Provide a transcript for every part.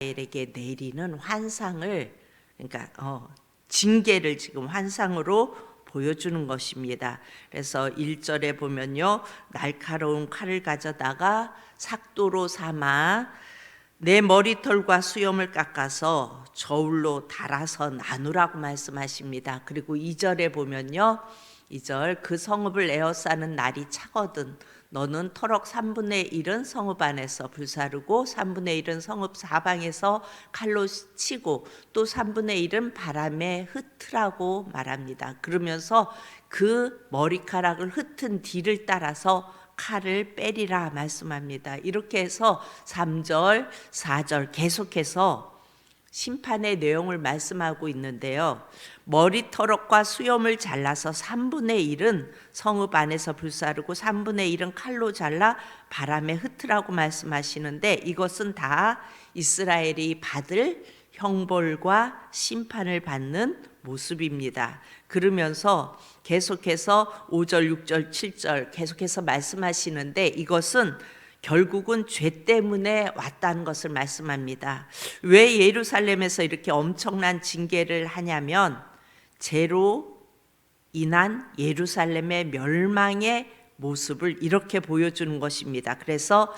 이스라엘에게 내리는 환상을, 그러니까 징계를 지금 환상으로 보여주는 것입니다. 그래서 1절에 보면요, 날카로운 칼을 가져다가 삭도로 삼아 내 머리털과 수염을 깎아서 저울로 달아서 나누라고 말씀하십니다. 그리고 2절에 보면요, 2절 그 성읍을 에워싸는 날이 차거든 너는 터럭 3분의 1은 성읍 안에서 불사르고 3분의 1은 성읍 사방에서 칼로 치고 또 3분의 1은 바람에 흩으라고 말합니다. 그러면서 그 머리카락을 흩은 뒤를 따라서 칼을 빼리라 말씀합니다. 이렇게 해서 3절, 4절 계속해서 심판의 내용을 말씀하고 있는데요. 머리털과 수염을 잘라서 3분의 1은 성읍 안에서 불사르고 3분의 1은 칼로 잘라 바람에 흩으라고 말씀하시는데, 이것은 다 이스라엘이 받을 형벌과 심판을 받는 모습입니다. 그러면서 계속해서 5절, 6절, 7절 계속해서 말씀하시는데, 이것은 결국은 죄 때문에 왔다는 것을 말씀합니다. 왜 예루살렘에서 이렇게 엄청난 징계를 하냐면 죄로 인한 예루살렘의 멸망의 모습을 이렇게 보여주는 것입니다. 그래서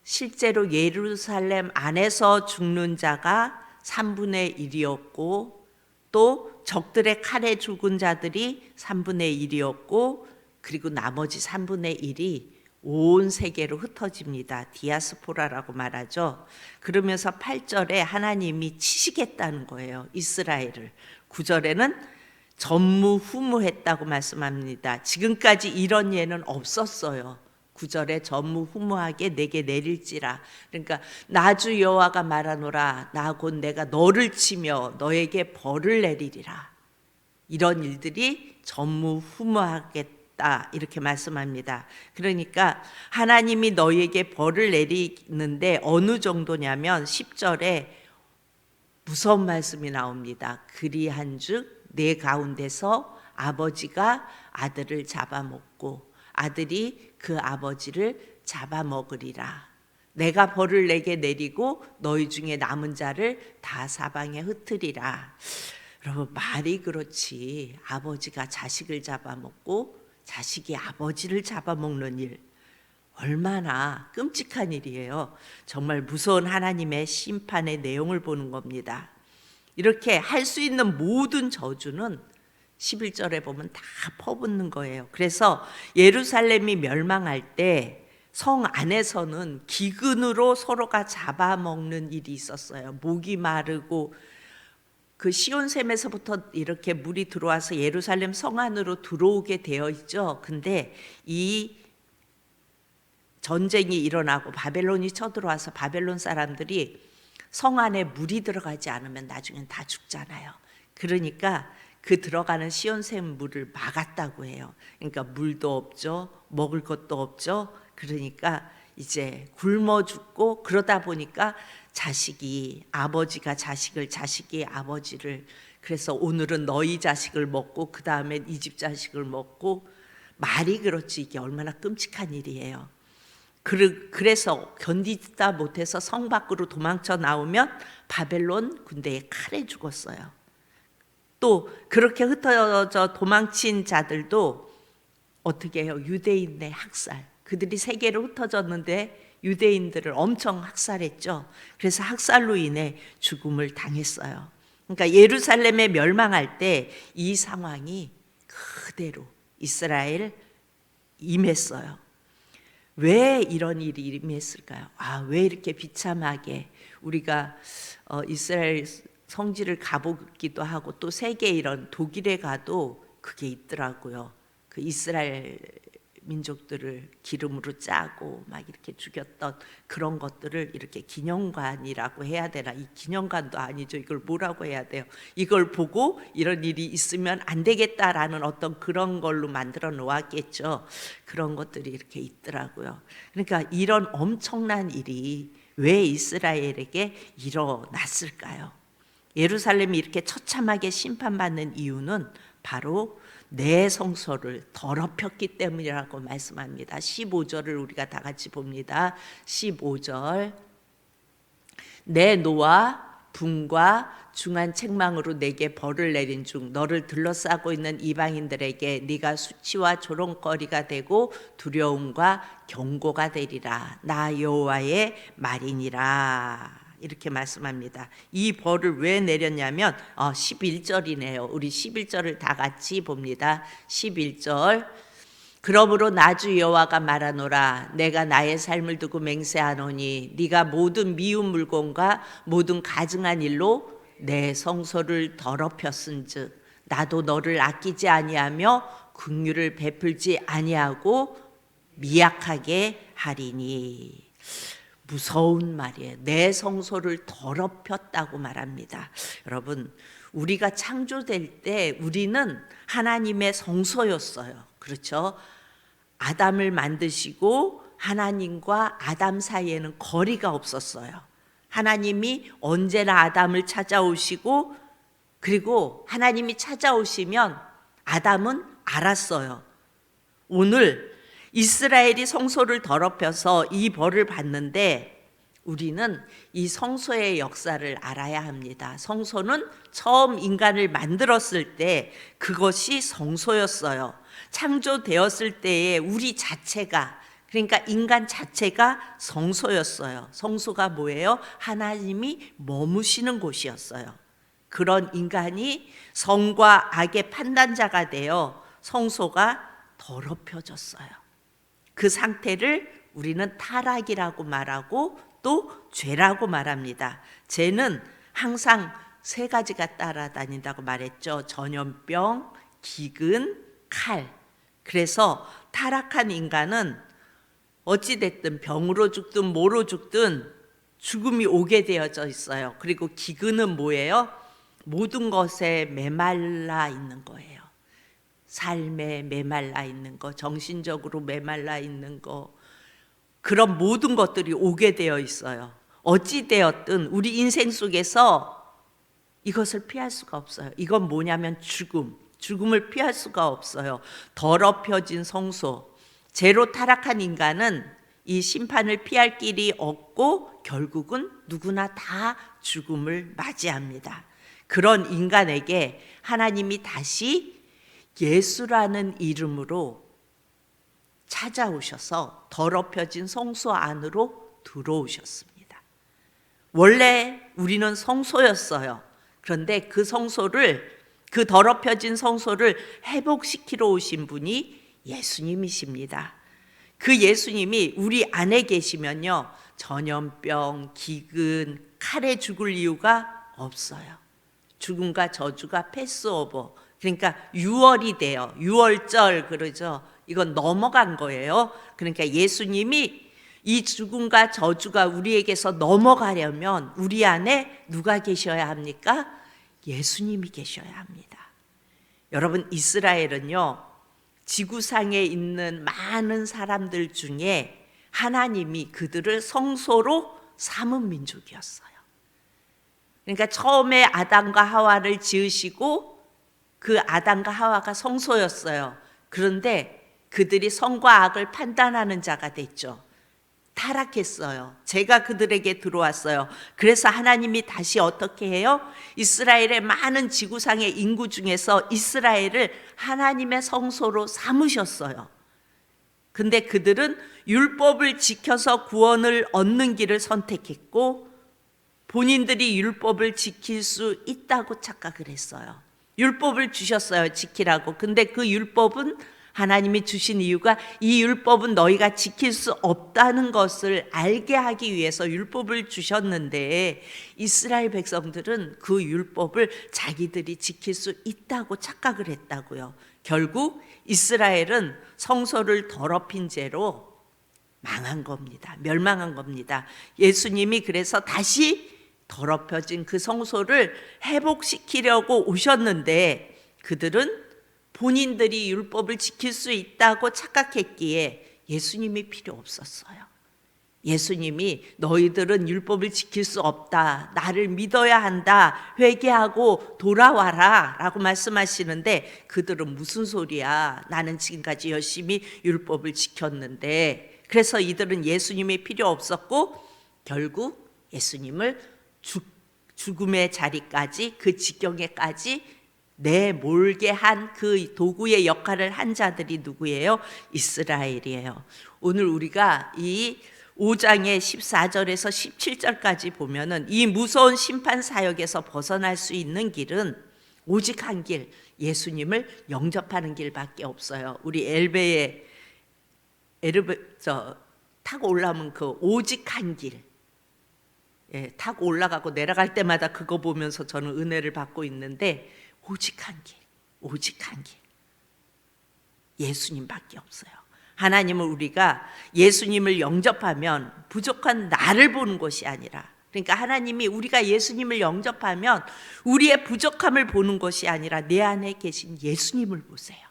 실제로 예루살렘 안에서 죽는 자가 3분의 1이었고 또 적들의 칼에 죽은 자들이 3분의 1이었고 그리고 나머지 3분의 1이 온 세계로 흩어집니다. 디아스포라라고 말하죠. 그러면서 8절에 하나님이 치시겠다는 거예요, 이스라엘을. 9절에는 전무후무했다고 말씀합니다. 지금까지 이런 예는 없었어요. 9절에 전무후무하게 내게 내릴지라. 그러니까 나주 여호와가 말하노라, 나 곧 내가 너를 치며 너에게 벌을 내리리라. 이런 일들이 전무후무하겠다 이렇게 말씀합니다. 그러니까 하나님이 너희에게 벌을 내리는데 어느 정도냐면 10절에 무서운 말씀이 나옵니다. 그리한즉 내 가운데서 아버지가 아들을 잡아먹고 아들이 그 아버지를 잡아먹으리라. 내가 벌을 내게 내리고 너희 중에 남은 자를 다 사방에 흩으리라. 여러분, 말이 그렇지 아버지가 자식을 잡아먹고 자식이 아버지를 잡아먹는 일, 얼마나 끔찍한 일이에요. 정말 무서운 하나님의 심판의 내용을 보는 겁니다. 이렇게 할 수 있는 모든 저주는 11절에 보면 다 퍼붓는 거예요. 그래서 예루살렘이 멸망할 때 성 안에서는 기근으로 서로가 잡아먹는 일이 있었어요. 목이 마르고 그 시온샘에서부터 이렇게 물이 들어와서 예루살렘 성 안으로 들어오게 되어 있죠. 근데 이 전쟁이 일어나고 바벨론이 쳐들어와서 바벨론 사람들이 성 안에 물이 들어가지 않으면 나중엔 다 죽잖아요. 그러니까 그 들어가는 시온샘 물을 막았다고 해요. 그러니까 물도 없죠, 먹을 것도 없죠. 그러니까 이제 굶어 죽고, 그러다 보니까 자식이 아버지가 자식을, 자식이 아버지를, 그래서 오늘은 너희 자식을 먹고 그 다음엔 이 집 자식을 먹고, 말이 그렇지 이게 얼마나 끔찍한 일이에요. 그래서 견디다 못해서 성 밖으로 도망쳐 나오면 바벨론 군대에 칼에 죽었어요. 또 그렇게 흩어져 도망친 자들도 어떻게 해요? 유대인의 학살. 그들이 세계로 흩어졌는데 유대인들을 엄청 학살했죠. 그래서 학살로 인해 죽음을 당했어요. 그러니까 예루살렘에 멸망할 때 이 상황이 그대로 이스라엘 임했어요. 왜 이런 일이 임했을까요? 왜 이렇게 비참하게 우리가 이스라엘 성지를 가보기도 하고 또 세계 이런 독일에 가도 그게 있더라고요. 그 이스라엘 민족들을 기름으로 짜고 막 이렇게 죽였던 그런 것들을 이렇게 기념관이라고 해야 되나? 이 기념관도 아니죠. 이걸 뭐라고 해야 돼요? 이걸 보고 이런 일이 있으면 안 되겠다라는 어떤 그런 걸로 만들어 놓았겠죠. 그런 것들이 이렇게 있더라고요. 그러니까 이런 엄청난 일이 왜 이스라엘에게 일어났을까요? 예루살렘이 이렇게 처참하게 심판받는 이유는 바로 내 성소를 더럽혔기 때문이라고 말씀합니다. 15절을 우리가 다 같이 봅니다. 15절 내 노와 붕과 중한 책망으로 내게 벌을 내린 중 너를 둘러싸고 있는 이방인들에게 네가 수치와 조롱거리가 되고 두려움과 경고가 되리라. 나 여호와의 말이니라. 이렇게 말씀합니다. 이 벌을 왜 내렸냐면 11절이네요. 우리 11절을 다 같이 봅니다. 11절. 그러므로 나 주 여호와가 말하노라. 내가 나의 삶을 두고 맹세하노니 네가 모든 미운 물건과 모든 가증한 일로 내 성소를 더럽혔은즉 나도 너를 아끼지 아니하며 긍휼을 베풀지 아니하고 미약하게 하리니. 무서운 말이에요. 내 성소를 더럽혔다고 말합니다. 여러분, 우리가 창조될 때 우리는 하나님의 성소였어요. 그렇죠? 아담을 만드시고 하나님과 아담 사이에는 거리가 없었어요. 하나님이 언제나 아담을 찾아오시고, 그리고 하나님이 찾아오시면 아담은 알았어요. 오늘 이스라엘이 성소를 더럽혀서 이 벌을 받는데 우리는 이 성소의 역사를 알아야 합니다. 성소는 처음 인간을 만들었을 때 그것이 성소였어요. 창조되었을 때에 우리 자체가, 그러니까 인간 자체가 성소였어요. 성소가 뭐예요? 하나님이 머무시는 곳이었어요. 그런 인간이 성과 악의 판단자가 되어 성소가 더럽혀졌어요. 그 상태를 우리는 타락이라고 말하고 또 죄라고 말합니다. 죄는 항상 세 가지가 따라다닌다고 말했죠. 전염병, 기근, 칼. 그래서 타락한 인간은 어찌됐든 병으로 죽든 뭐로 죽든 죽음이 오게 되어져 있어요. 그리고 기근은 뭐예요? 모든 것에 메말라 있는 거예요. 삶에 메말라 있는 거, 정신적으로 메말라 있는 거, 그런 모든 것들이 오게 되어 있어요. 어찌되었든 우리 인생 속에서 이것을 피할 수가 없어요. 이건 뭐냐면 죽음을 피할 수가 없어요. 더럽혀진 성소, 죄로 타락한 인간은 이 심판을 피할 길이 없고 결국은 누구나 다 죽음을 맞이합니다. 그런 인간에게 하나님이 다시 예수라는 이름으로 찾아오셔서 더럽혀진 성소 안으로 들어오셨습니다. 원래 우리는 성소였어요. 그런데 그 성소를, 그 더럽혀진 성소를 회복시키러 오신 분이 예수님이십니다. 그 예수님이 우리 안에 계시면요, 전염병, 기근, 칼에 죽을 이유가 없어요. 죽음과 저주가 패스오버, 그러니까 유월이 돼요. 유월절 그러죠. 이건 넘어간 거예요. 그러니까 예수님이 이 죽음과 저주가 우리에게서 넘어가려면 우리 안에 누가 계셔야 합니까? 예수님이 계셔야 합니다. 여러분, 이스라엘은요, 지구상에 있는 많은 사람들 중에 하나님이 그들을 성소로 삼은 민족이었어요. 그러니까 처음에 아담과 하와를 지으시고 그 아담과 하와가 성소였어요. 그런데 그들이 선과 악을 판단하는 자가 됐죠. 타락했어요. 죄가 그들에게 들어왔어요. 그래서 하나님이 다시 어떻게 해요? 이스라엘의 많은 지구상의 인구 중에서 이스라엘을 하나님의 성소로 삼으셨어요. 근데 그들은 율법을 지켜서 구원을 얻는 길을 선택했고 본인들이 율법을 지킬 수 있다고 착각을 했어요. 율법을 주셨어요, 지키라고. 근데 그 율법은 하나님이 주신 이유가 이 율법은 너희가 지킬 수 없다는 것을 알게 하기 위해서 율법을 주셨는데 이스라엘 백성들은 그 율법을 자기들이 지킬 수 있다고 착각을 했다고요. 결국 이스라엘은 성소를 더럽힌 죄로 망한 겁니다. 멸망한 겁니다. 예수님이 그래서 다시 더럽혀진 그 성소를 회복시키려고 오셨는데 그들은 본인들이 율법을 지킬 수 있다고 착각했기에 예수님이 필요 없었어요. 예수님이 너희들은 율법을 지킬 수 없다, 나를 믿어야 한다, 회개하고 돌아와라 라고 말씀하시는데 그들은 무슨 소리야, 나는 지금까지 열심히 율법을 지켰는데. 그래서 이들은 예수님이 필요 없었고 결국 예수님을 죽음의 자리까지, 그 지경에까지 내몰게 한 그 도구의 역할을 한 자들이 누구예요? 이스라엘이에요. 오늘 우리가 이 5장의 14절에서 17절까지 보면은 이 무서운 심판 사역에서 벗어날 수 있는 길은 오직 한 길, 예수님을 영접하는 길밖에 없어요. 우리 엘베에 타고 올라오면 그 오직 한 길, 타고 올라가고 내려갈 때마다 그거 보면서 저는 은혜를 받고 있는데, 오직 한 길, 오직 한 길, 예수님밖에 없어요. 하나님은 우리가 예수님을 영접하면 부족한 나를 보는 것이 아니라, 그러니까 하나님이 우리가 예수님을 영접하면 우리의 부족함을 보는 것이 아니라 내 안에 계신 예수님을 보세요.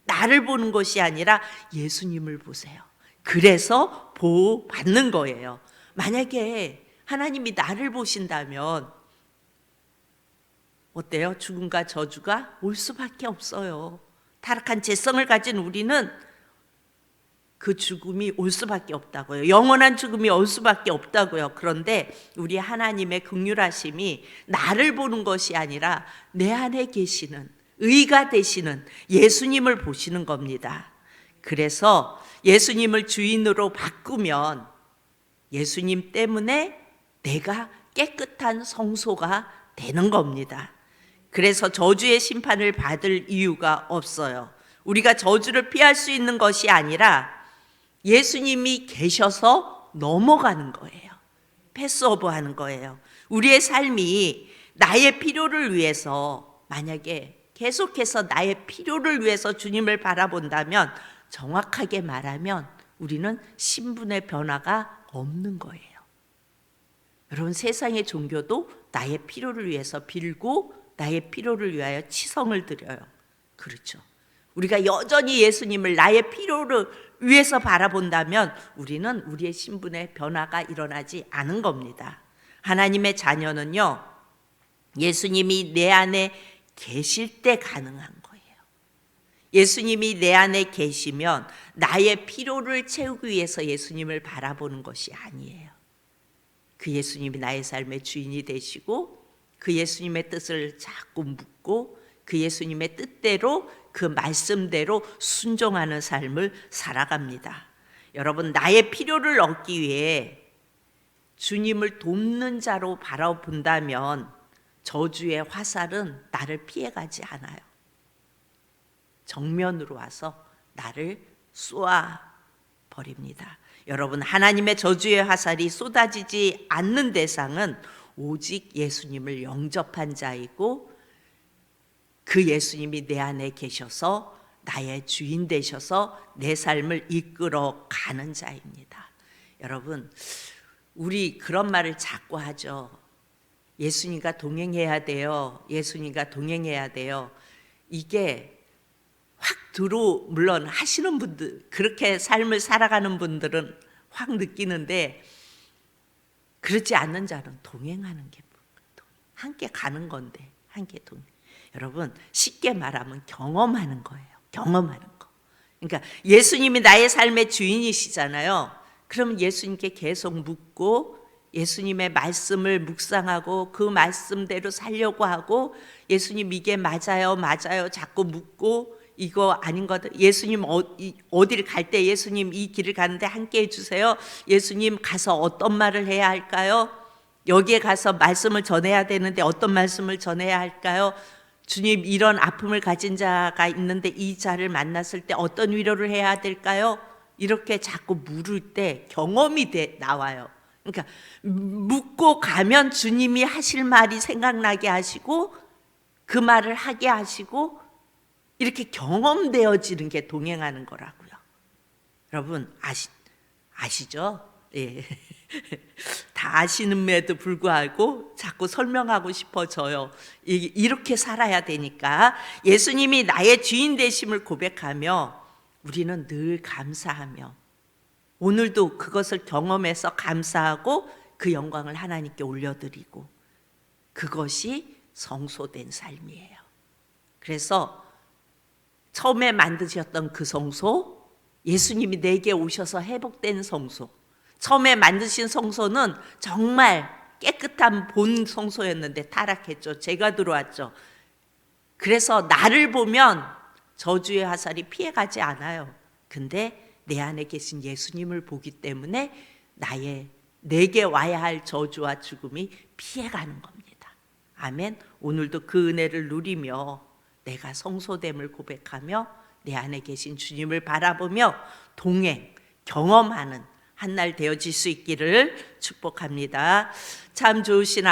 나를 보는 것이 아니라 예수님을 보세요. 그래서 보호받는 거예요. 만약에 하나님이 나를 보신다면 어때요? 죽음과 저주가 올 수밖에 없어요. 타락한 죄성을 가진 우리는 그 죽음이 올 수밖에 없다고요. 영원한 죽음이 올 수밖에 없다고요. 그런데 우리 하나님의 긍휼하심이 나를 보는 것이 아니라 내 안에 계시는, 의가 되시는 예수님을 보시는 겁니다. 그래서 예수님을 주인으로 바꾸면 예수님 때문에 내가 깨끗한 성소가 되는 겁니다. 그래서 저주의 심판을 받을 이유가 없어요. 우리가 저주를 피할 수 있는 것이 아니라 예수님이 계셔서 넘어가는 거예요. 패스오버 하는 거예요. 우리의 삶이 나의 필요를 위해서, 만약에 계속해서 나의 필요를 위해서 주님을 바라본다면, 정확하게 말하면 우리는 신분의 변화가 없는 거예요. 여러분, 세상의 종교도 나의 필요를 위해서 빌고 나의 필요를 위하여 치성을 드려요. 그렇죠. 우리가 여전히 예수님을 나의 필요를 위해서 바라본다면 우리는 우리의 신분의 변화가 일어나지 않은 겁니다. 하나님의 자녀는요, 예수님이 내 안에 계실 때 가능한 거예요. 예수님이 내 안에 계시면 나의 필요를 채우기 위해서 예수님을 바라보는 것이 아니에요. 그 예수님이 나의 삶의 주인이 되시고 그 예수님의 뜻을 자꾸 묻고 그 예수님의 뜻대로, 그 말씀대로 순종하는 삶을 살아갑니다. 여러분, 나의 필요를 얻기 위해 주님을 돕는 자로 바라본다면 저주의 화살은 나를 피해가지 않아요. 정면으로 와서 나를 쏘아버립니다. 여러분, 하나님의 저주의 화살이 쏟아지지 않는 대상은 오직 예수님을 영접한 자이고 그 예수님이 내 안에 계셔서 나의 주인 되셔서 내 삶을 이끌어 가는 자입니다. 여러분, 우리 그런 말을 자꾸 하죠. 예수님과 동행해야 돼요. 예수님과 동행해야 돼요. 이게 확 물론 하시는 분들, 그렇게 삶을 살아가는 분들은 확 느끼는데, 그렇지 않는 자는 동행하는 게 함께 가는 건데, 함께 동행. 여러분, 쉽게 말하면 경험하는 거예요. 경험하는 거. 그러니까 예수님이 나의 삶의 주인이시잖아요. 그러면 예수님께 계속 묻고 예수님의 말씀을 묵상하고 그 말씀대로 살려고 하고, 예수님 이게 맞아요, 맞아요 자꾸 묻고, 이거 아닌 것, 예수님 어디를 갈 때 예수님 이 길을 가는데 함께 해주세요. 예수님 가서 어떤 말을 해야 할까요? 여기에 가서 말씀을 전해야 되는데 어떤 말씀을 전해야 할까요? 주님, 이런 아픔을 가진 자가 있는데 이 자를 만났을 때 어떤 위로를 해야 될까요? 이렇게 자꾸 물을 때 경험이 나와요. 그러니까 묻고 가면 주님이 하실 말이 생각나게 하시고 그 말을 하게 하시고, 이렇게 경험되어지는 게 동행하는 거라고요. 여러분, 아시죠? 예. 다 아시는데도 불구하고 자꾸 설명하고 싶어져요. 이렇게 살아야 되니까 예수님이 나의 주인 되심을 고백하며 우리는 늘 감사하며, 오늘도 그것을 경험해서 감사하고 그 영광을 하나님께 올려드리고, 그것이 성소된 삶이에요. 그래서 처음에 만드셨던 그 성소, 예수님이 내게 오셔서 회복된 성소, 처음에 만드신 성소는 정말 깨끗한 본 성소였는데 타락했죠. 죄가 들어왔죠. 그래서 나를 보면 저주의 화살이 피해가지 않아요. 근데 내 안에 계신 예수님을 보기 때문에 내게 와야 할 저주와 죽음이 피해가는 겁니다. 아멘. 오늘도 그 은혜를 누리며 내가 성소됨을 고백하며 내 안에 계신 주님을 바라보며 동행, 경험하는 한 날 되어질 수 있기를 축복합니다. 참 좋으신